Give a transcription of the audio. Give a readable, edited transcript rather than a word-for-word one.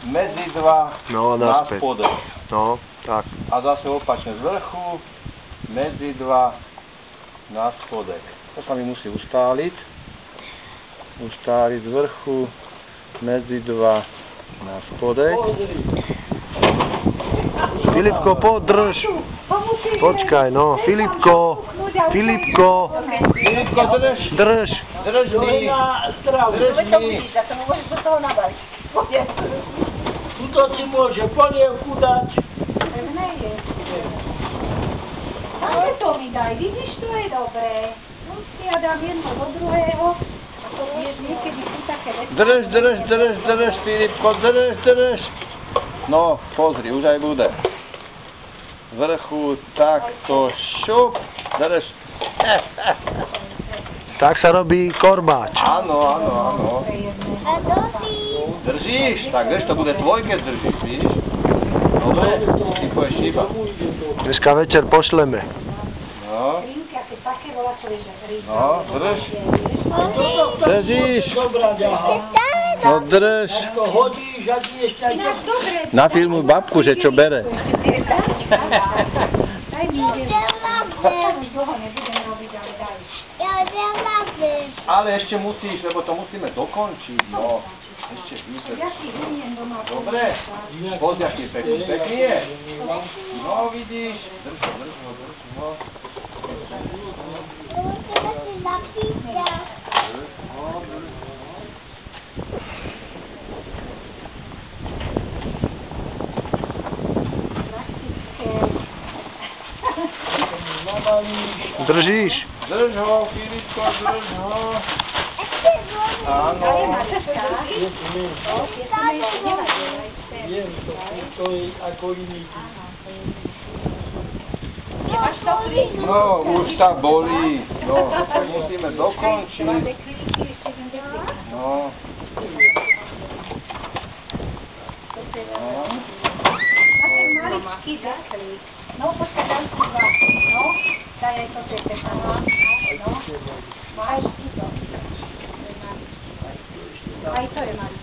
medzi dva, No, na naspäť. spodek. No, tak. A zase opačne z vrchu, medzi dva, na spodek. To sa mi musí ustáliť. Ustáliť z vrchu, medzi dva, na spodek. Filipko, podrž. Počkaj, no. Filipko. Filipko. Filipko, drž. Drž. Drž mi. Drž mi. Tuto ti môže polievku dať. Ale to mi daj, vidíš, to je dobré. No si ja dám jedno do druhého. A to vieš, niekedy sú také veci. Drž, Filipko, drž. No, pozri, už aj bude. Z vrchu, takto, šup, drž. Tak sa robí korbáč. Áno. A to si. Držíš? Tak vieš, to bude tvoj, keď držíš, víš? Dobre, ty poješ iba. Dneska večer pošleme. No, Rinka, keď také volá, čo vieš, Rinka. no, drž. Držíš. Držíš? Dobrá ďaha. No drž. To hodíš, a ti ešte aj Ináč dobre. Nafilmuj babku, že čo bere. Daj mi jeden. Už dlho nebudem robiť, ale daj. Ale ešte musíš, lebo to musíme dokončiť, no. Ešte více. Ja si vyniem doma. Dobre, poď, aký pekný je. No, vidíš. Drž ho. Držíš? Drž ho, Filipko, drž ho. Áno. Ale máte vzťah? Jem to je ako iný. Nemáš to pri? No, už sa bolí. No, to musíme dokončiť. No. Taký maličký deklík. No, počkaj, daj si dva. No, daj aj to tete. No, máš to. Aj to je maličký.